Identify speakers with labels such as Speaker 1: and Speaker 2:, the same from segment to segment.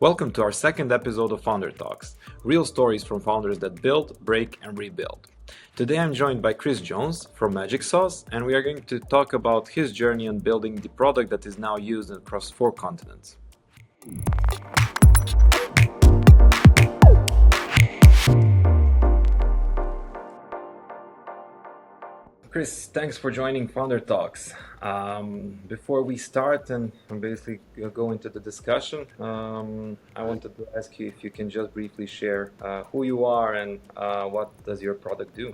Speaker 1: Welcome to our second episode of Founder Talks, real stories from founders that build, break, and rebuild. Today I'm joined by Kris Jones from Magic Sauce, and we are going to talk about his journey on building the product that is now used across 4 continents. Kris, thanks for joining Founder Talks. Before we start and basically go into the discussion, I wanted to ask you if you can just briefly share who you are and what does your product do?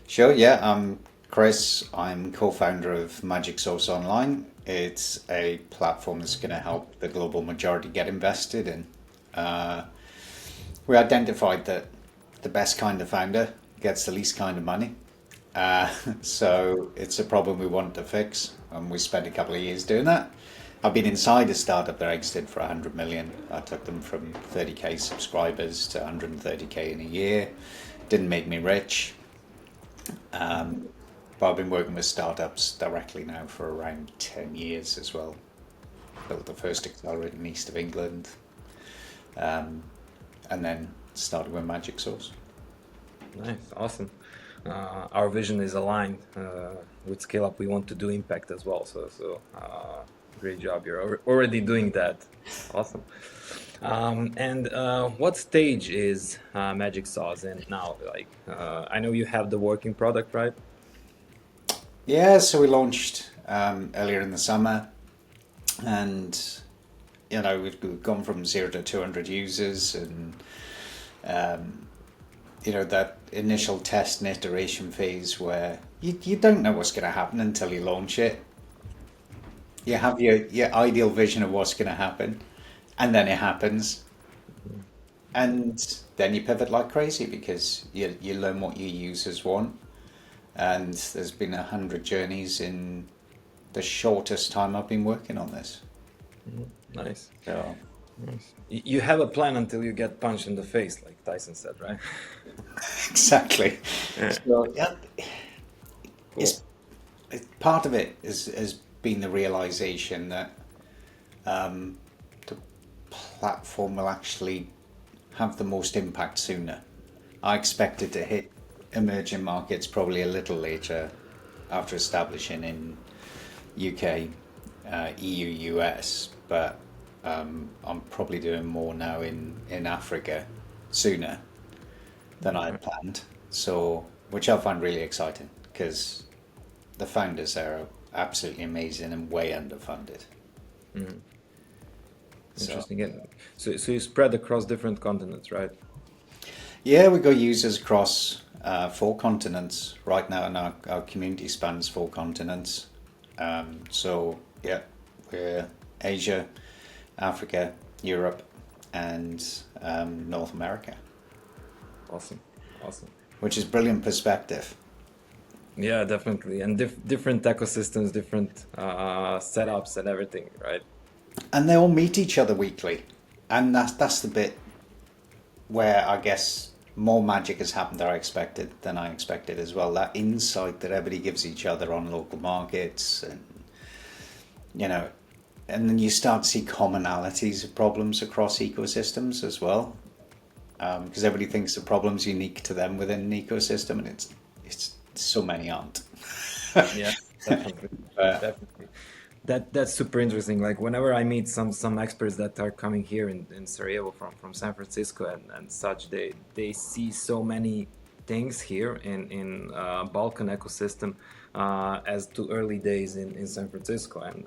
Speaker 2: Sure, yeah. I'm Kris. I'm co-founder of Magic Sauce Online. It's a platform that's going to help the global majority get invested in. Uh, we identified that the best kind of founder gets the least kind of money. Uh, so it's a problem we want to fix, and we spent a couple of years doing that. I've been inside a startup that exited for 100 million. I took them from 30k subscribers to 130k in a year. Didn't make me rich. But I've been working with startups directly now for around 10 years as well. Built the first accelerator in the east of England, um, and then started with Magic Sauce.
Speaker 1: Nice, awesome. Our vision is aligned with Scale Up. We want to do impact as well. So great job. You're already doing that. Awesome. And what stage is Magic Sauce in now? I know you have the working product, right?
Speaker 2: Yeah, so we launched earlier in the summer, and we've gone from 0 to 200 users, and that initial test and iteration phase where you don't know what's going to happen until you launch it. You have your ideal vision of what's going to happen, and then it happens, and then you pivot like crazy because you learn what your users want. And there's been 100 journeys in the shortest time I've been working on this.
Speaker 1: Nice.
Speaker 2: So
Speaker 1: Nice. You have a plan until you get punched in the face, like Tyson said, right?
Speaker 2: exactly.
Speaker 1: Yeah.
Speaker 2: So yeah,
Speaker 1: Cool.
Speaker 2: part of it has been the realization that the platform will actually have the most impact sooner. I expected to hit emerging markets probably a little later after establishing in UK, EU, US, but I'm probably doing more now in Africa sooner than I had planned. So, which I find really exciting because the founders there are absolutely amazing and way underfunded.
Speaker 1: Mhm.
Speaker 2: So,
Speaker 1: Interesting. And so you spread across different continents, right?
Speaker 2: yeah, we got users across 4 continents right now, and our community spans 4 continents. So, yeah, we're Asia, Africa, Europe, and North America,
Speaker 1: Awesome. Awesome.
Speaker 2: which is brilliant perspective.
Speaker 1: Yeah, definitely. And different ecosystems, different setups and everything, right?
Speaker 2: And they all meet each other weekly, and that's the bit where I guess more magic has happened than I expected as well. That insight that everybody gives each other on local markets, and you know, and then you start to see commonalities of problems across ecosystems as well, because everybody thinks the problem's unique to them within an ecosystem, and it's so many aren't.
Speaker 1: Yeah, definitely.
Speaker 2: But
Speaker 1: Definitely. That's super interesting. Like whenever I meet some experts that are coming here in Sarajevo from San Francisco and such, they see so many things here in Balkan ecosystem as to early days in San Francisco, and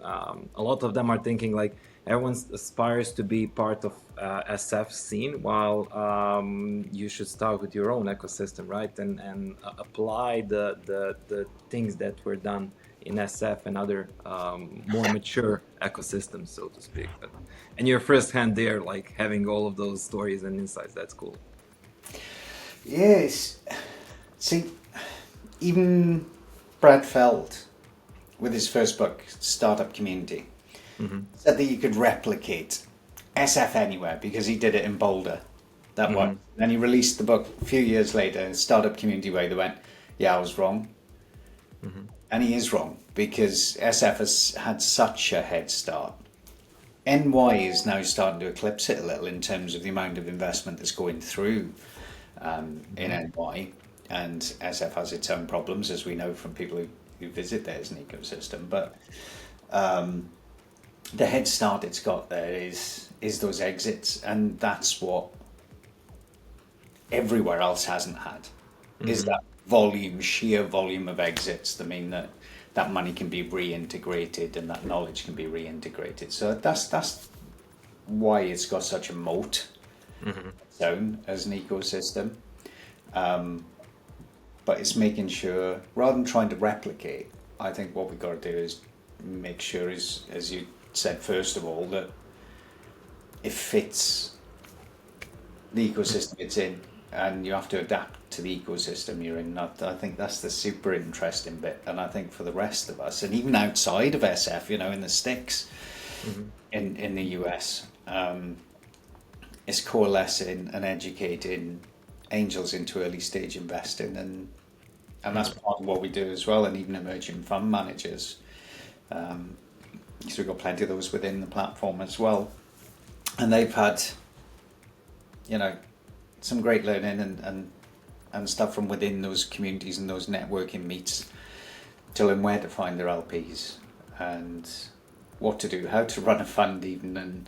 Speaker 1: a lot of them are thinking like everyone aspires to be part of SF scene, while you should start with your own ecosystem, right? And apply the things that were done in SF and other more mature ecosystems, so to speak. And you're firsthand there, like having all of those stories and insights. That's cool.
Speaker 2: yes, see, even Brad Feld with his first book, Startup Community,
Speaker 1: Hmm.
Speaker 2: said that you could replicate SF anywhere because he did it in Boulder. That one.
Speaker 1: Hmm.
Speaker 2: Then he released the book a few years later in Startup Community where they went, yeah, I was wrong.
Speaker 1: Hmm.
Speaker 2: And he is wrong because SF has had such a head start NY is now starting to eclipse it a little in terms of the amount of investment that's going through in NY, and SF has its own problems, as we know from people who visit there as an ecosystem. But the head start it's got there is those exits, and that's what everywhere else hasn't had. Is that volume, sheer volume of exits that mean that that money can be reintegrated and that knowledge can be reintegrated. So that's why it's got such a moat zone as an ecosystem. But it's making sure, rather than trying to replicate, I think what we've got to do is make sure, is, as you said, first of all, that it fits the ecosystem it's in, and you have to adapt to the ecosystem you're in. I think that's the super interesting bit. And I think for the rest of us, and even outside of SF, you know, in the sticks, in the US, it's coalescing and educating angels into early stage investing, and that's part of what we do as well, and even emerging fund managers. So we've got plenty of those within the platform as well, and they've had, you know, some great learning and stuff from within those communities and those networking meets to learn where to find their LPs and what to do, how to run a fund even,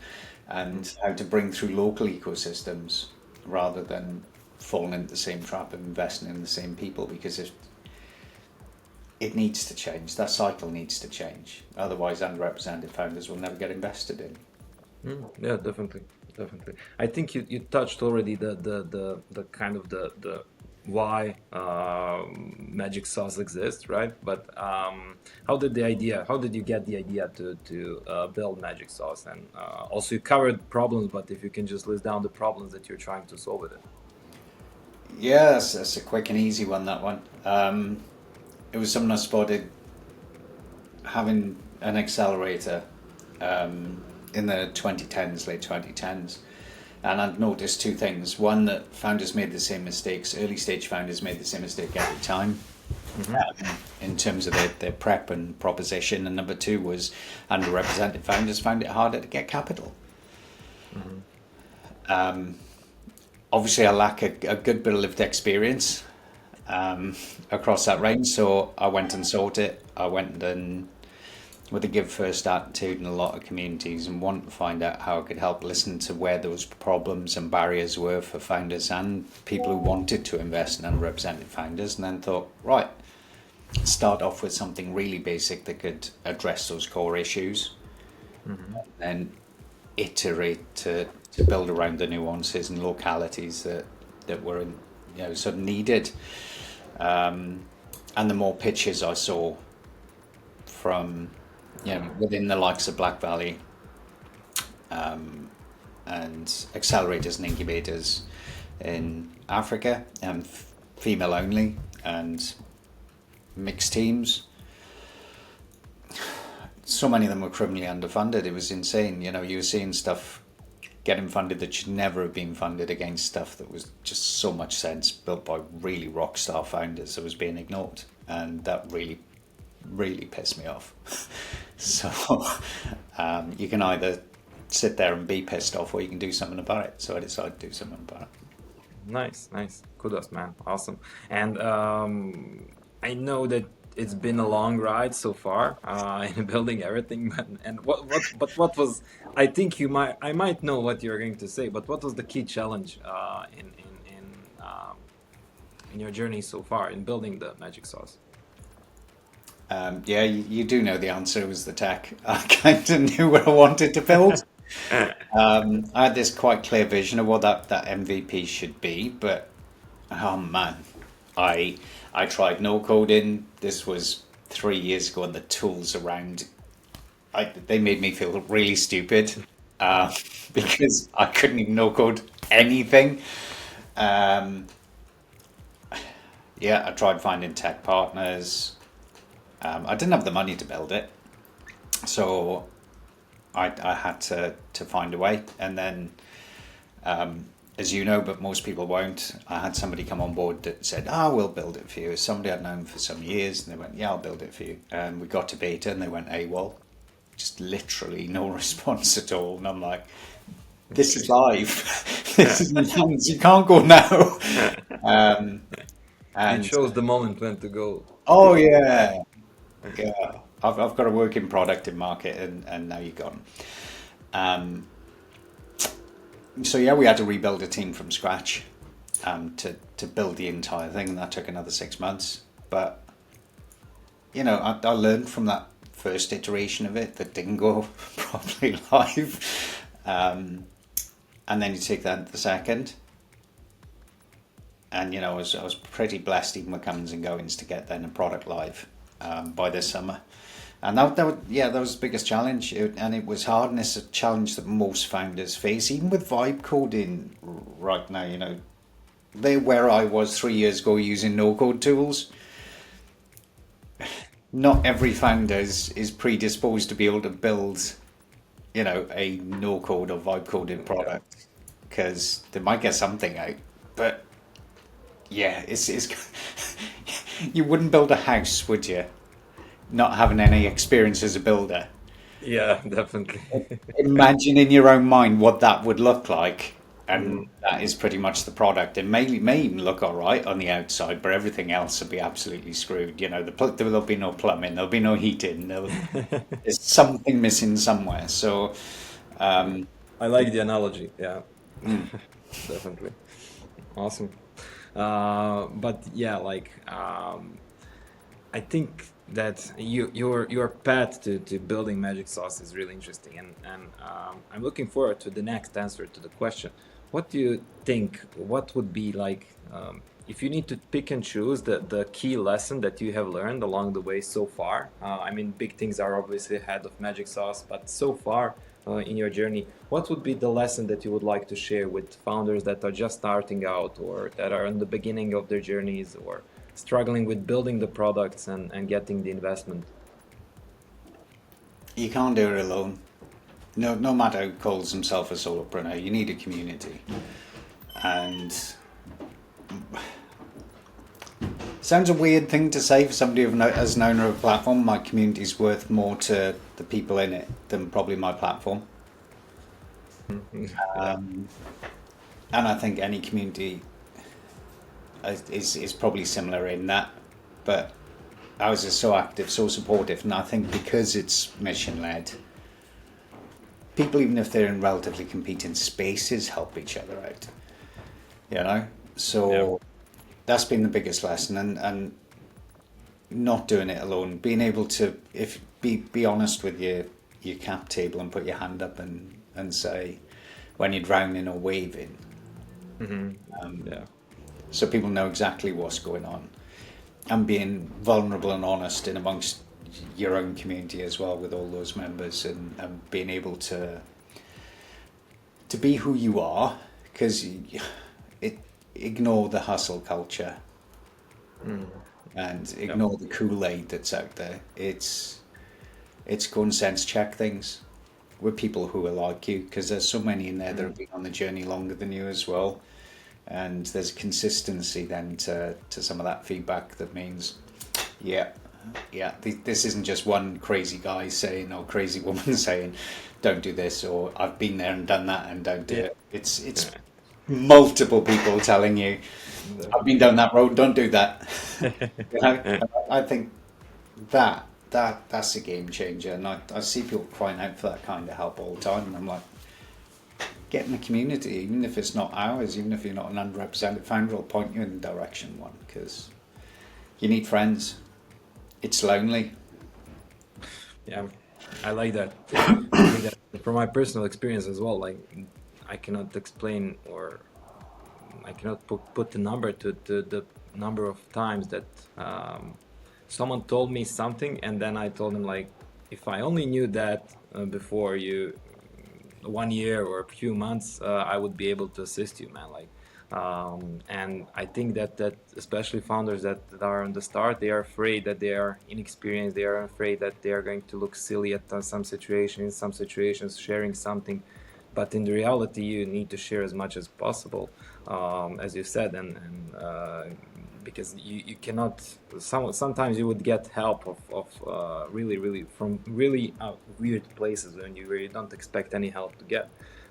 Speaker 2: and how to bring through local ecosystems rather than falling into the same trap of investing in the same people, because it needs to change. That cycle needs to change. Otherwise, underrepresented founders will never get invested in.
Speaker 1: Yeah, definitely. I think you touched already the kind of the why Magic Sauce exists, right? But how did you get the idea to build Magic Sauce? And also you covered problems, but if you can just list down the problems that you're trying to solve with it.
Speaker 2: Yeah, that's a quick and easy one, that one. It was something I spotted having an accelerator in the 2010s, late 2010s. And I've noticed two things. One, that founders made the same mistakes, early stage founders made the same mistake every time in terms of their prep and proposition. And number two was underrepresented founders found it harder to get capital. Obviously, I lack a good bit of lived experience across that range, so I went and sought it. I went and with a give first attitude in a lot of communities and want to find out how I could help listen to where those problems and barriers were for founders and people who wanted to invest in underrepresented founders, and then thought, right, start off with something really basic that could address those core issues, and iterate to build around the nuances and localities that were, you know, sort of needed. And the more pitches I saw from, you know, within the likes of Black Valley, and accelerators and incubators in Africa, and female only and mixed teams, so many of them were criminally underfunded. It was insane. You know, you were seeing stuff getting funded that should never have been funded against stuff that was just so much sense, built by really rock star founders, that was being ignored, and that really pissed me off. So you can either sit there and be pissed off, or you can do something about it. So I decided to do something about it.
Speaker 1: Nice. Kudos, man. Awesome. And I know that it's been a long ride so far in building everything. But what was? I think I might know what you're going to say. But what was the key challenge in your journey so far in building the Magic Sauce?
Speaker 2: Yeah, you do know the answer. It was the tech. I kind of knew what I wanted to build. I had this quite clear vision of what that MVP should be, but oh man, I tried no coding. This was 3 years ago, and the tools around, they made me feel really stupid because I couldn't even no code anything. Yeah, I tried finding tech partners. I didn't have the money to build it, so I had to find a way. And then, as you know, but most people won't, I had somebody come on board that said, we'll build it for you. Somebody I'd known for some years, and they went, yeah, I'll build it for you. And we got to beta, and they went AWOL. just literally no response at all. And I'm like, this is live. This is intense. You can't go now. Um,
Speaker 1: It
Speaker 2: and
Speaker 1: shows the moment when to go.
Speaker 2: oh
Speaker 1: Literally.
Speaker 2: yeah, yeah. I've got a working product in market, and now you're gone. Um, so yeah, we had to rebuild a team from scratch to build the entire thing, and that took another 6 months. But you know, I learned from that first iteration of it that didn't go properly live, and then you take that to the second. And you know, I was pretty blessed even with Cummins and Goings to get then a product live by this summer. And that was the biggest challenge, and it was hard, and it's a challenge that most founders face, even with vibe coding right now. You know, they're where I was 3 years ago using no-code tools. Not every founder is predisposed to be able to build, you know, a no-code or vibe coded
Speaker 1: Yeah.
Speaker 2: product, because they might get something out, but yeah, it's you wouldn't build a house, would you? Not having any experience as a builder.
Speaker 1: Yeah, definitely.
Speaker 2: Imagine in your own mind what that would look like, and
Speaker 1: Mm.
Speaker 2: that is pretty much the product. It may even look all right on the outside, but everything else will be absolutely screwed. You know, there'll be no plumbing, there'll be no heating, there's something missing somewhere. So,
Speaker 1: Yeah.
Speaker 2: um,
Speaker 1: I like the analogy. Yeah,
Speaker 2: mm,
Speaker 1: definitely. Awesome. But yeah, like I think that your path to building magic sauce is really interesting, and I'm looking forward to the next answer to the question. What do you think? What would be like if you need to pick and choose the key lesson that you have learned along the way so far? I mean, big things are obviously ahead of magic sauce, but so far in your journey, what would be the lesson that you would like to share with founders that are just starting out or that are in the beginning of their journeys or struggling with building the products and getting the investment?
Speaker 2: you can't do it alone. No, no matter who calls himself a solopreneur, you need a community. And sounds a weird thing to say for somebody as an owner of a platform. My community's worth more to the people in it than probably my platform.
Speaker 1: Yeah.
Speaker 2: Um, and I think any community is probably similar in that. But ours is so active, so supportive, and I think because it's mission led, people, even if they're in relatively competing spaces, help each other out. You know,
Speaker 1: Yeah.
Speaker 2: so that's been the biggest lesson, and not doing it alone, being able to if be honest with your cap table and put your hand up and say when you're drowning or waving,
Speaker 1: Hmm. Yeah.
Speaker 2: so people know exactly what's going on, and being vulnerable and honest in amongst your own community as well with all those members, and being able to be who you are, because it ignore the hustle culture
Speaker 1: Mm.
Speaker 2: and
Speaker 1: Yeah.
Speaker 2: ignore the Kool-Aid that's out there. It's go and sense check things with people who are like you, because there's so many in there that
Speaker 1: Mm.
Speaker 2: have been on the journey longer than you as well, and there's consistency then to some of that feedback that means, yeah, yeah, this isn't just one crazy guy saying or crazy woman saying don't do this, or I've been there and done that and don't do
Speaker 1: Yeah.
Speaker 2: it. It's
Speaker 1: Yeah.
Speaker 2: multiple people telling you I've been down
Speaker 1: Definitely.
Speaker 2: that road, don't do that. You know, I think that's a game changer, and I see people crying out for that kind of help all the time, and I'm like, get in the community, even if it's not ours, even if you're not an underrepresented founder, will point you in the direction one, because you need friends. It's lonely.
Speaker 1: Yeah, I like that. I think that from my personal experience as well, like I cannot explain or I cannot put the number to the number of times that someone told me something and then I told them like, if I only knew that before you 1 year or a few months, I would be able to assist you, man. Like, and I think that especially founders that are on the start, they are afraid that they are inexperienced. They are afraid that they are going to look silly at some situation, in some situations, sharing something. But in the reality, you need to share as much as possible, as you said, and because you cannot. Sometimes you would get help of really from really weird places when you really don't expect any help to get.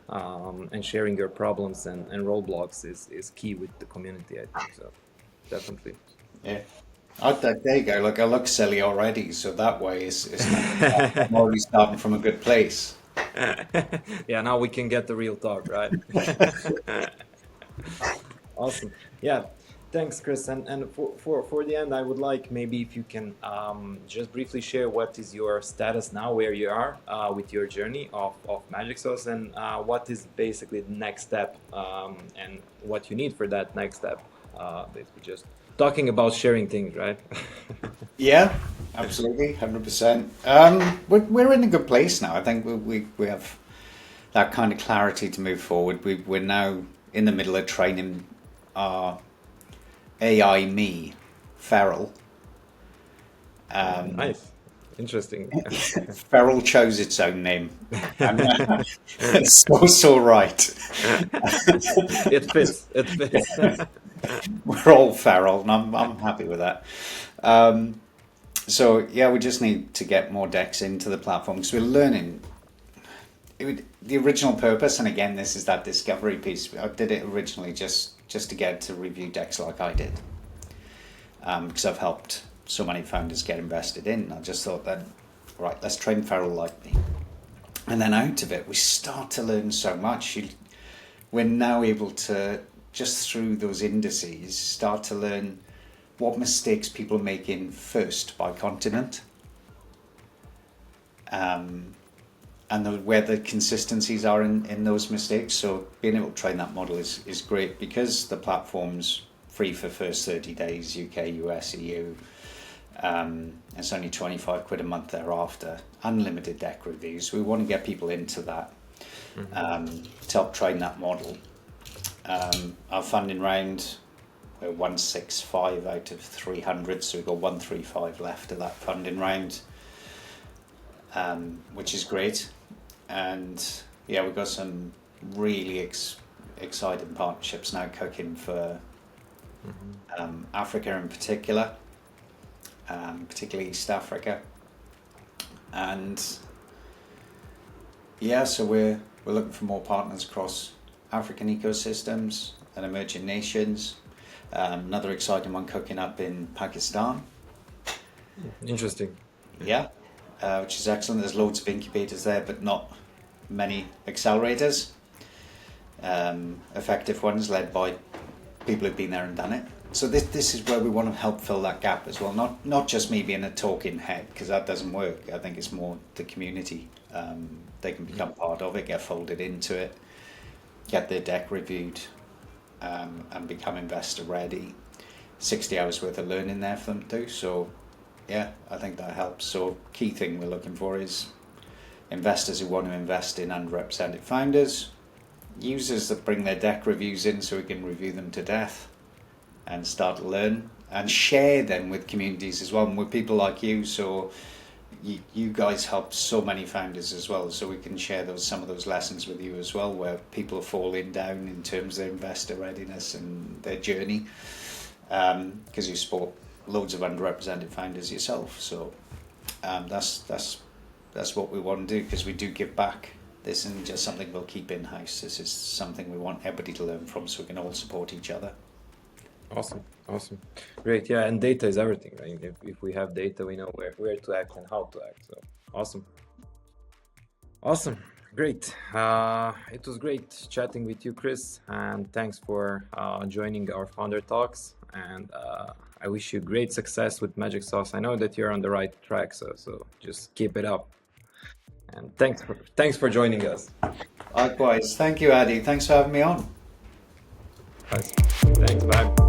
Speaker 1: And sharing your problems and roadblocks is key with the community, I think. So definitely.
Speaker 2: Yeah. There you go. Look, I look silly already, so that way it's not. I'm already starting from a good place.
Speaker 1: Yeah, now we can get the real talk, right? Awesome. Yeah. Thanks, Kris. And for the end, I would like maybe if you can just briefly share what is your status now, where you are with your journey of Magic Sauce, and what is basically the next step, and what you need for that next step. Basically, just talking about sharing things, right?
Speaker 2: Yeah, absolutely, 100%. We're in a good place now. I think we have that kind of clarity to move forward. We're now in the middle of training our AI me, Feral.
Speaker 1: Nice. Interesting.
Speaker 2: Feral chose its own name. And, it's so right.
Speaker 1: It fits. It fits.
Speaker 2: We're all feral, and I'm happy with that. So yeah, we just need to get more decks into the platform because we're learning. The original purpose, and again, this is that discovery piece. I did it originally just to get to review decks like I did, because I've helped so many founders get invested in. I just thought that, right, let's train feral like me, and then out of it, we start to learn so much. We're now able to, just through those indices, start to learn what mistakes people are making first by continent, and where the consistencies are in those mistakes. So being able to train that model is great because the platform's free for first 30 days, UK, US, EU. It's only 25 quid a month thereafter. Unlimited deck reviews. We want to get people into that, to help train that model. Our funding round, we're 165 out of 300, so we've got 135 left of that funding round, which is great. And yeah, we've got some really exciting partnerships now cooking for Africa in particular, particularly East Africa. And yeah, so we're looking for more partners across African ecosystems and emerging nations. Another exciting one cooking up in Pakistan.
Speaker 1: Interesting.
Speaker 2: Yeah, which is excellent. There's loads of incubators there, but not many accelerators. Effective ones led by people who've been there and done it. So this is where we want to help fill that gap as well. Not just me being a talking head, because that doesn't work. I think it's more the community. They can become part of it, get folded into it, get their deck reviewed, and become investor ready. 60 hours worth of learning there for them too. So yeah, I think that helps. So key thing we're looking for is investors who want to invest in underrepresented founders, users that bring their deck reviews in so we can review them to death and start to learn and share them with communities as well, and with people like you. So you guys help so many founders as well, so we can share some of those lessons with you as well, where people are falling down in terms of their investor readiness and their journey, because you support loads of underrepresented founders yourself. So that's what we want to do, because we do give back. This isn't just something we'll keep in-house. This is something we want everybody to learn from, so we can all support each other.
Speaker 1: Awesome. Great. Yeah, and data is everything, right? If we have data, we know where to act and how to act. So awesome. Great. It was great chatting with you, Kris, and thanks for joining our founder talks. And I wish you great success with Magic Sauce. I know that you're on the right track, so just keep it up. And thanks for joining us.
Speaker 2: Likewise. Thank you, Adi. Thanks for having me on.
Speaker 1: Thanks. Bye.